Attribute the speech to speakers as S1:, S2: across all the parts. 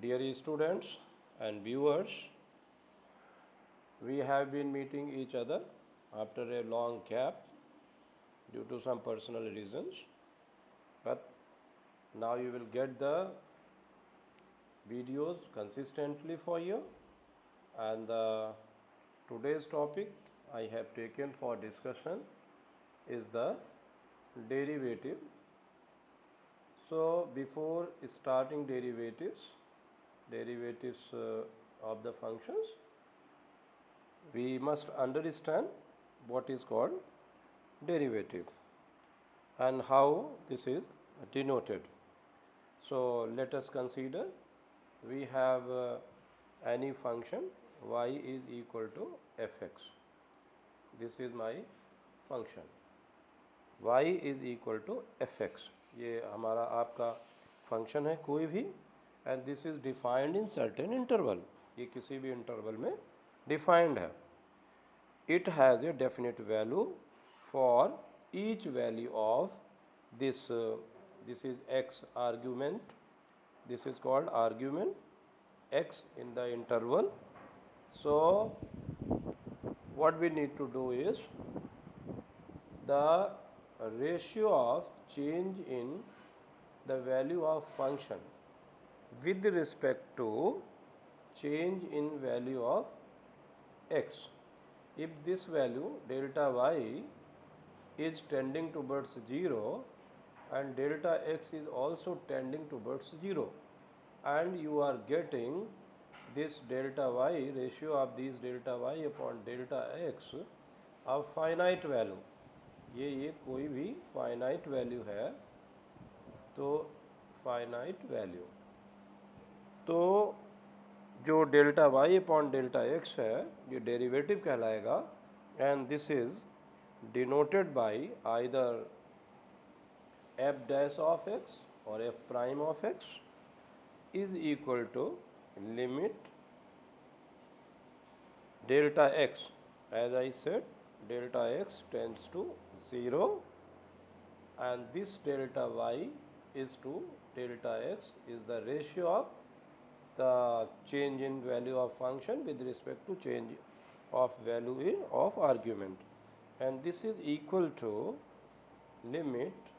S1: Dear students and viewers, we have been meeting each other after a long gap due to some personal reasons, but now you will get the videos consistently for you, and today's topic I have taken for discussion is the derivative. So before starting derivatives of the functions, we must understand what is called derivative and how this is denoted. So let us consider we have any function y is equal to fx. This is my function y is equal to fx. ये हमारा आपका function है कोई भी, and this is defined in certain interval. ये किसी भी interval में डिफाइंड है. It has a definite value for each value of this. This is x argument. This is called argument x in the interval. So what we need to do is the ratio of change in the value of function with respect to change in value of x. If this value delta y is tending towards 0 and delta x is also tending towards 0, and you are getting this delta y, ratio of these delta y upon delta x of finite value. ये कोई भी finite value है, तो finite value, तो जो delta y upon delta x है ये derivative कहलाएगा, and this is denoted by either f dash of x और f prime of x is equal to limit delta x, as I said, delta x tends to 0, and this delta y is to delta x is the ratio of the change in value of function with respect to change of value of argument, and this is equal to limit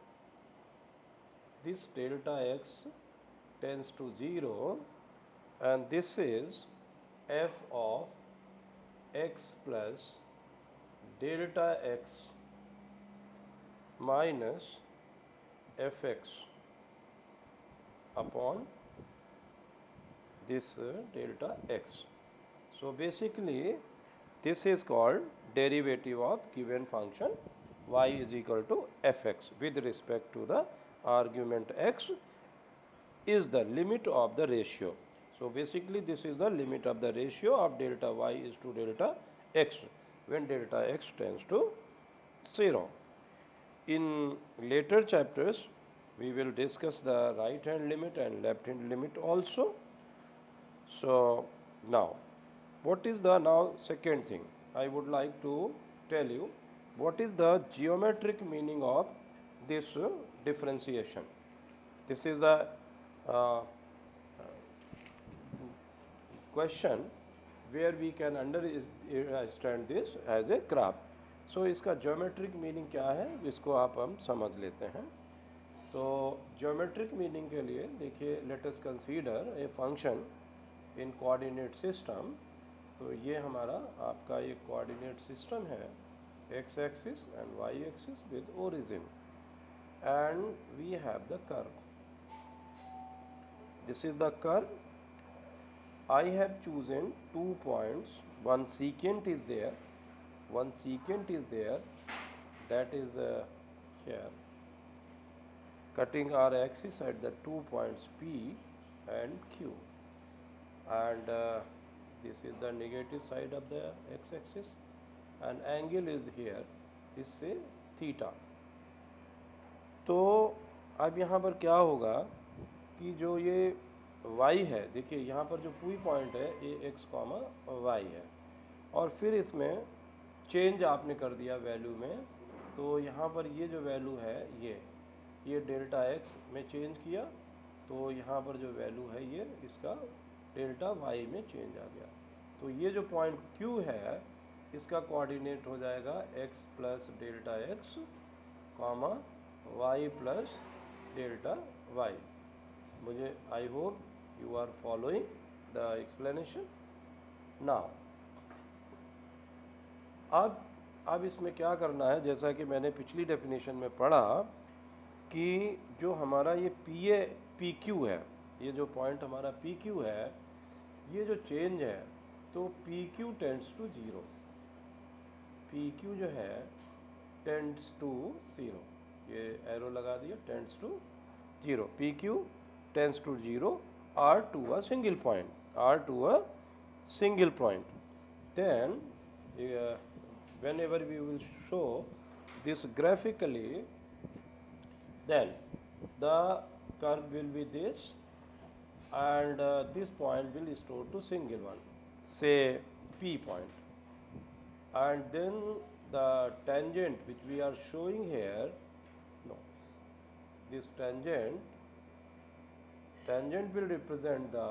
S1: this delta x tends to 0, and this is f of x plus delta x minus fx upon this delta x. So basically this is called derivative of given function y is equal to fx with respect to the argument x is the limit of the ratio. So basically this is the limit of the ratio of delta y is to delta x when delta x tends to 0. In later chapters we will discuss the right hand limit and left hand limit also. So now what is the now second thing I would like to tell you, what is the geometric meaning of this differentiation. This is the question where we can understand this as a graph. So इसका geometric meaning क्या है इसको आप हम समझ लेते हैं. तो geometric meaning के लिए देखिए, let us consider a function in coordinate system. तो ये हमारा आपका ये coordinate system है, x axis and y axis with origin, and we have the curve. This is the curve. I have chosen 2 points. One secant is there. That is here, cutting our axis at the 2 points P and Q. And this is the negative side of the x-axis. And angle is here. This is theta. तो अब यहाँ पर क्या होगा कि जो ये y है, देखिए यहाँ पर जो पूरी पॉइंट है ये x कॉमा y है, और फिर इसमें चेंज आपने कर दिया वैल्यू में. तो यहाँ पर ये जो वैल्यू है ये डेल्टा x में चेंज किया, तो यहाँ पर जो वैल्यू है ये इसका डेल्टा वाई में चेंज आ गया। तो ये जो पॉइंट Q है इसका कोऑर्डिनेट हो जाएगा x plus delta x comma y plus delta y. मुझे I hope you are following the explanation now. अब इसमें क्या करना है, जैसा कि मैंने पिछली डेफिनेशन में पढ़ा कि जो हमारा ये पी क्यू है, ये जो पॉइंट हमारा पी क्यू है, ये जो चेंज है तो P Q tends to zero. P Q जो है टेंड्स टू ज़ीरो, ये एरो लगा दिया, tends to zero. P Q tends to zero are to a single point, are to a single point. Then whenever we will show this graphically, then the curve will be this, and this point will store to single one, say P point, and then the tangent which we are showing here, no, this tangent will represent the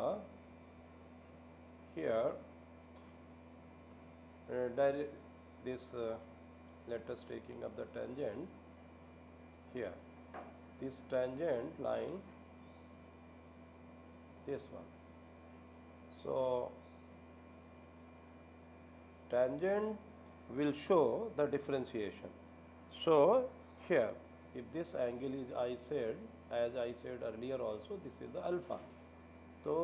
S1: here let us taking up the tangent here, this tangent line, this one. So tangent will show the differentiation. So here if this angle is, as I said earlier also, this is the alpha. तो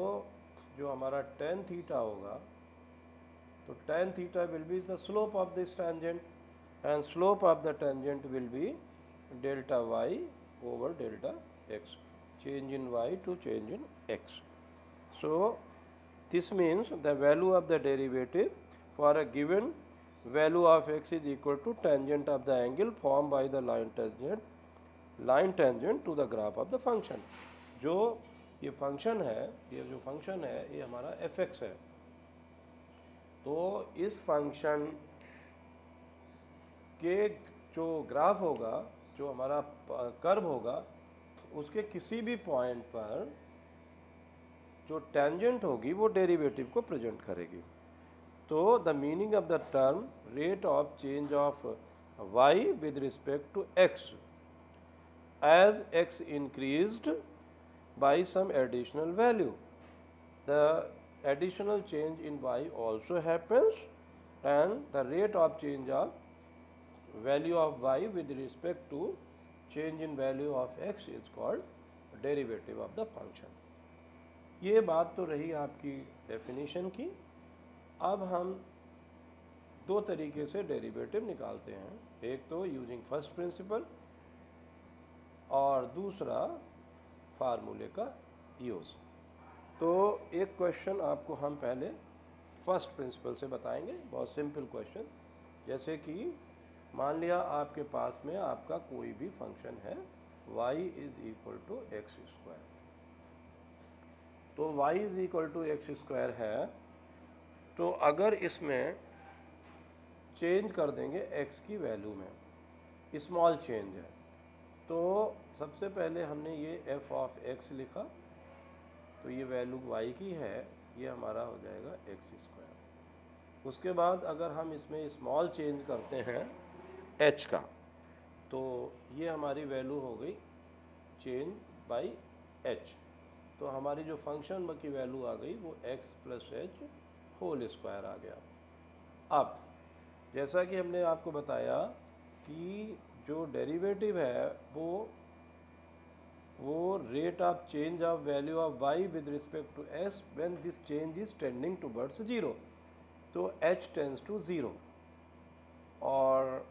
S1: जो हमारा tan theta होगा, तो tan theta will be the slope of this tangent, and slope of the tangent will be delta y over delta x, change in y to change in x. So this means the value of the derivative for a given value of x is equal to tangent of the angle formed by the line tangent to the graph of the function. जो ये function है, ये जो function है ये हमारा fx है। तो इस फंक्शन के जो ग्राफ होगा, जो हमारा कर्व होगा, उसके किसी भी पॉइंट पर जो टेंजेंट होगी वो डेरिवेटिव को प्रेजेंट करेगी। तो the meaning of the term rate of change of y with respect to x as x increased by some additional value, the additional change in y also happens, and the rate of change of value of y with respect to change in value of x is called derivative of the function. ये बात तो रही आपकी definition की। अब हम दो तरीके से डेरिवेटिव निकालते हैं, एक तो यूजिंग फर्स्ट प्रिंसिपल और दूसरा फार्मूले का यूज़। तो एक क्वेश्चन आपको हम पहले फर्स्ट प्रिंसिपल से बताएंगे, बहुत सिंपल क्वेश्चन। जैसे कि मान लिया आपके पास में आपका कोई भी फंक्शन है y is equal to X square. तो y is equal to X square है, तो अगर इसमें चेंज कर देंगे x की वैल्यू में, स्मॉल चेंज है, तो सबसे पहले हमने ये f ऑफ x लिखा, तो ये वैल्यू y की है, ये हमारा हो जाएगा एक्स स्क्वायर। उसके बाद अगर हम इसमें स्मॉल चेंज करते हैं h का, तो ये हमारी वैल्यू हो गई चेंज बाई h, तो हमारी जो फंक्शन की वैल्यू आ गई वो x plus H whole square आ गया। अब जैसा कि हमने आपको बताया कि जो डेरिवेटिव है वो rate of change of value of y with respect to s when this change is tending towards 0, तो h टेंड्स टू 0, और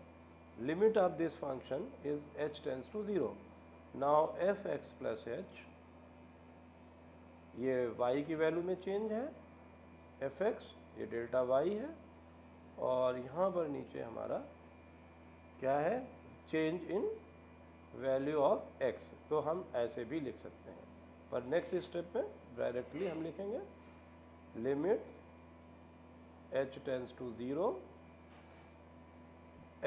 S1: limit of this function is h tends to 0। Now f(x plus h), ये y की वैल्यू में change है, f(x) ये delta y है, और यहाँ पर नीचे हमारा क्या है, change in value of x। तो हम ऐसे भी लिख सकते हैं, पर नेक्स्ट स्टेप में डायरेक्टली हम लिखेंगे limit h tends to 0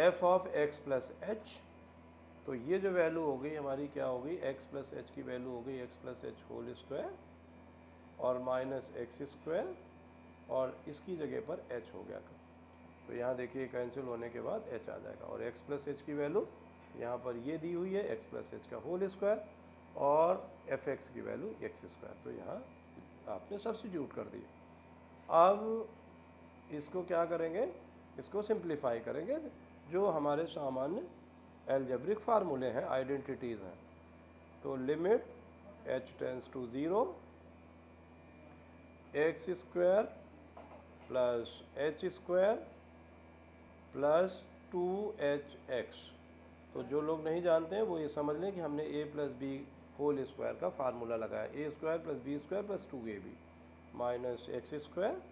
S1: f of x plus h, तो ये जो वैल्यू हो गई हमारी क्या हो गई, x प्लस एच की वैल्यू हो गई x plus H whole square और माइनस एक्स स्क्वायर और इसकी जगह पर h हो गया। तो यहाँ देखिए कैंसिल होने के बाद h आ जाएगा और x प्लस एच की वैल्यू यहाँ पर ये दी हुई है x प्लस एच का होल स्क्वायर और एफ एक्स की वैल्यू एक्स स्क्वायर। तो यहाँ आपने सब्स्टिट्यूट कर दिया। अब इसको क्या करेंगे, इसको सिंप्लीफाई करेंगे। जो हमारे सामान्य एल्जेब्रिक फार्मूले हैं, आइडेंटिटीज़ हैं, तो limit h tends to 0 X square plus H square plus 2hx। तो जो लोग नहीं जानते हैं वो ये समझ लें कि हमने a plus B whole square का फार्मूला लगाया, a square plus B square plus 2ab minus X square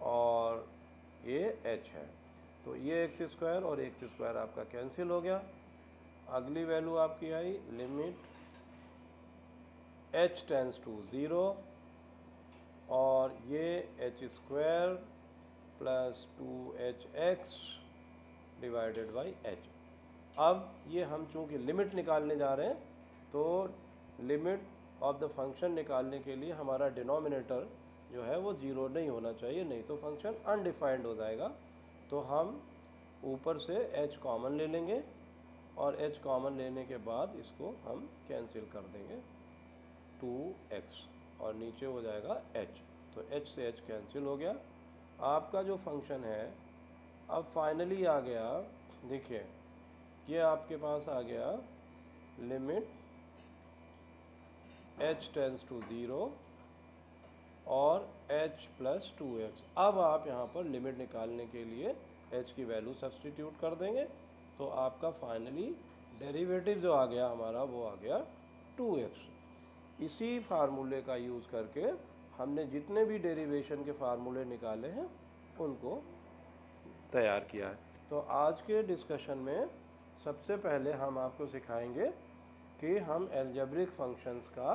S1: और ये h है। तो ये एक्स स्क्वायर और एक्स स्क्वायर आपका कैंसिल हो गया। अगली वैल्यू आपकी आई लिमिट h टेंस टू 0 और ये H square plus 2hx divided by h। अब ये हम चूँकि लिमिट निकालने जा रहे हैं तो लिमिट ऑफ द फंक्शन निकालने के लिए हमारा डिनोमिनेटर जो है वो 0 नहीं होना चाहिए, नहीं तो फंक्शन अनडिफाइंड हो जाएगा। तो हम ऊपर से h कॉमन ले लेंगे और h कॉमन लेने के बाद इसको हम कैंसिल कर देंगे 2x और नीचे हो जाएगा h। तो h से h कैंसिल हो गया। आपका जो फंक्शन है अब फाइनली आ गया, देखिए ये आपके पास आ गया लिमिट h टेंस टू 0 और h प्लस 2x। अब आप यहाँ पर लिमिट निकालने के लिए h की वैल्यू सब्स्टिट्यूट कर देंगे तो आपका फाइनली डेरिवेटिव जो आ गया हमारा वो आ गया 2x। इसी फार्मूले का यूज़ करके हमने जितने भी डेरिवेशन के फार्मूले निकाले हैं उनको तैयार किया है। तो आज के डिस्कशन में सबसे पहले हम आपको सिखाएंगे कि हम एल्जेब्रिक फंक्शंस का,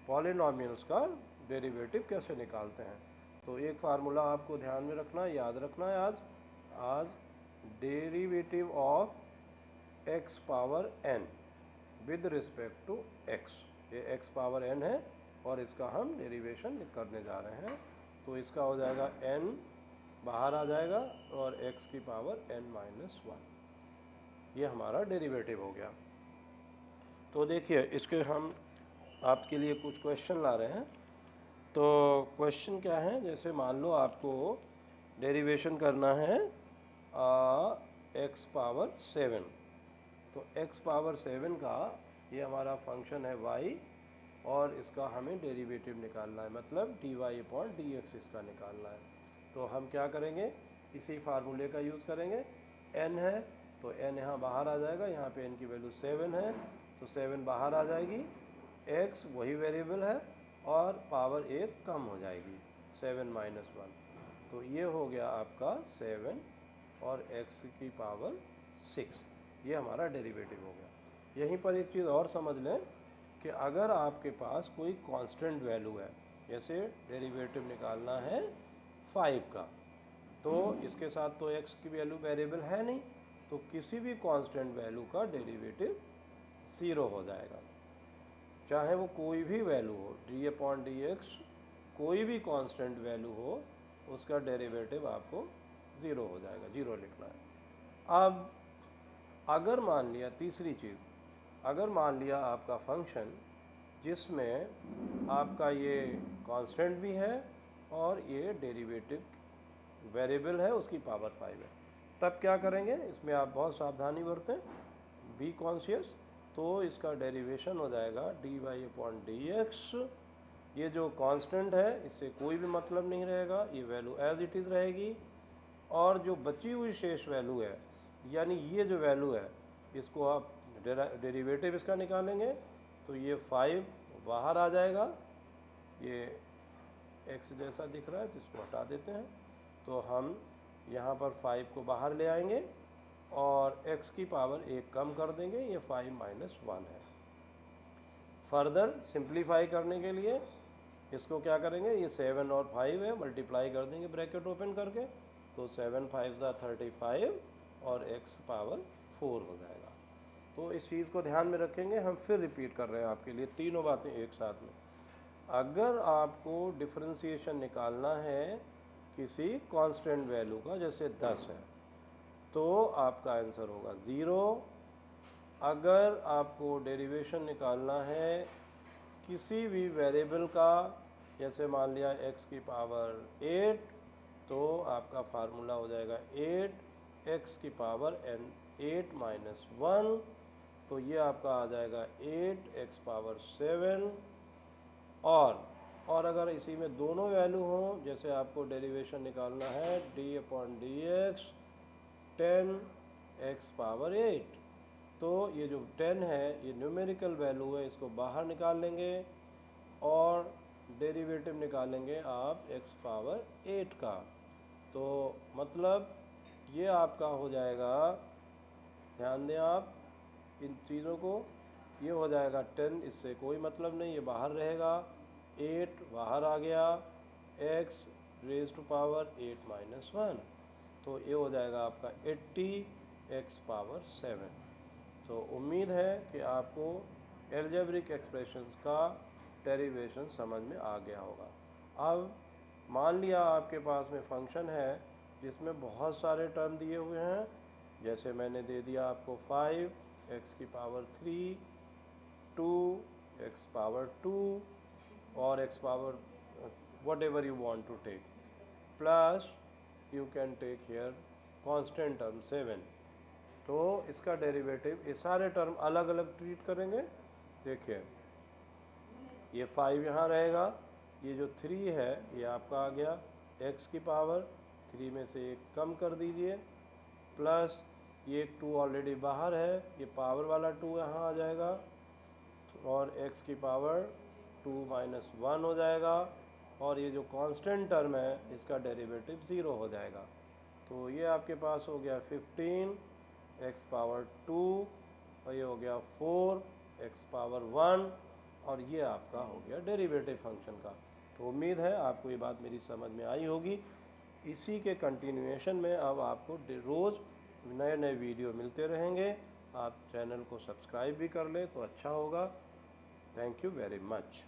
S1: पॉलिनॉमियल्स का डेरिवेटिव कैसे निकालते हैं। तो एक फार्मूला आपको ध्यान में रखना है, याद रखना है आज derivative of x power n with respect to x। ये x पावर n है और इसका हम डेरिवेशन करने जा रहे हैं। तो इसका हो जाएगा n बाहर आ जाएगा और x की पावर n माइनस 1, ये हमारा डेरिवेटिव हो गया। तो देखिए इसके हम आपके लिए कुछ क्वेश्चन ला रहे हैं। तो क्वेश्चन क्या है, जैसे मान लो आपको डेरिवेशन करना है x पावर 7। तो x पावर 7 का ये हमारा फंक्शन है y और इसका हमें डेरिवेटिव निकालना है, मतलब dy/dx इसका निकालना है। तो हम क्या करेंगे, इसी फार्मूले का यूज़ करेंगे। n है तो n यहाँ बाहर आ जाएगा, यहाँ पे n की वैल्यू 7 है तो 7 बाहर आ जाएगी, x वही वेरिएबल है और पावर 1 कम हो जाएगी 7 माइनस 1। तो ये हो गया आपका 7 और x की पावर 6, ये हमारा डेरिवेटिव हो गया। यहीं पर एक चीज़ और समझ लें कि अगर आपके पास कोई कांस्टेंट वैल्यू है, जैसे डेरिवेटिव निकालना है 5 का, तो इसके साथ तो x की वैल्यू वेरिएबल है नहीं, तो किसी भी कांस्टेंट वैल्यू का डेरिवेटिव 0 हो जाएगा, चाहे वो कोई भी वैल्यू हो, d/dx कोई भी कांस्टेंट वैल्यू हो उसका डेरिवेटिव आपको 0 हो जाएगा, 0 लिखना है। अब अगर मान लिया, तीसरी चीज़, अगर मान लिया आपका फंक्शन जिसमें आपका ये कांस्टेंट भी है और ये डेरिवेटिव वेरिएबल है उसकी पावर 5 है, तब क्या करेंगे, इसमें आप बहुत सावधानी बरतें, बी कॉन्शियस। तो इसका डेरिवेशन हो जाएगा dy/dx। ये जो कांस्टेंट है इससे कोई भी मतलब नहीं रहेगा, ये वैल्यू एज इट इज़ रहेगी और जो बची हुई शेष वैल्यू है, यानी ये जो वैल्यू है, इसको आप डेरिवेटिव इसका निकालेंगे तो ये 5 बाहर आ जाएगा, ये x जैसा दिख रहा है तो इसको हटा देते हैं। तो हम यहाँ पर 5 को बाहर ले आएंगे और x की पावर 1 कम कर देंगे, ये 5 माइनस 1 है। फर्दर सिंप्लीफाई करने के लिए इसको क्या करेंगे, ये 7 और 5 है, मल्टीप्लाई कर देंगे ब्रैकेट ओपन करके, तो 7 5 = 35 और x पावर 4 हो जाएगा। तो इस चीज़ को ध्यान में रखेंगे, हम फिर रिपीट कर रहे हैं आपके लिए तीनों बातें एक साथ में। अगर आपको डिफरेंशिएशन निकालना है किसी कांस्टेंट वैल्यू का, जैसे 10 है, तो आपका आंसर होगा 0। अगर आपको डेरिवेशन निकालना है किसी भी वेरिएबल का, जैसे मान लिया x की पावर 8, तो आपका फार्मूला हो जाएगा 8x की पावर n 8 माइनस 1, तो ये आपका आ जाएगा 8x पावर 7। और अगर इसी में दोनों वैल्यू हों, जैसे आपको डेरिवेशन निकालना है d/dx 10x पावर 8, तो ये जो 10 है ये न्यूमेरिकल वैल्यू है, इसको बाहर निकाल लेंगे और डेरिवेटिव निकालेंगे आप x पावर 8 का। तो मतलब ये आपका हो जाएगा, ध्यान दें आप इन चीज़ों को, ये हो जाएगा 10, इससे कोई मतलब नहीं, ये बाहर रहेगा, 8 बाहर आ गया, x raise to power 8 minus 1, तो ये हो जाएगा आपका 80x पावर 7। तो उम्मीद है कि आपको एल्जेब्रिक एक्सप्रेशंस का डेरिवेशन समझ में आ गया होगा। अब मान लिया आपके पास में फंक्शन है जिसमें बहुत सारे टर्म दिए हुए हैं, जैसे मैंने दे दिया आपको 5x की पावर 3, 2x पावर 2 और x power whatever you want to take, plus you can take here constant term 7। तो इसका डेरिवेटिव ये सारे टर्म अलग अलग ट्रीट करेंगे। देखिए ये 5 यहाँ रहेगा, ये जो 3 है ये आपका आ गया, x की पावर 3 में से एक कम कर दीजिए, प्लस ये 2 ऑलरेडी बाहर है, ये पावर वाला 2 यहाँ आ जाएगा, और x की पावर 2 माइनस 1 हो जाएगा, और ये जो कांस्टेंट टर्म है इसका डेरिवेटिव 0 हो जाएगा। तो ये आपके पास हो गया 15x पावर 2, और ये हो गया 4x पावर 1, और ये आपका हो गया डेरिवेटिव फंक्शन का। तो उम्मीद है आपको ये बात मेरी समझ में आई होगी। इसी के कंटिन्यूएशन में अब आपको रोज़ नए नए वीडियो मिलते रहेंगे। आप चैनल को सब्सक्राइब भी कर लें तो अच्छा होगा। Thank you very much.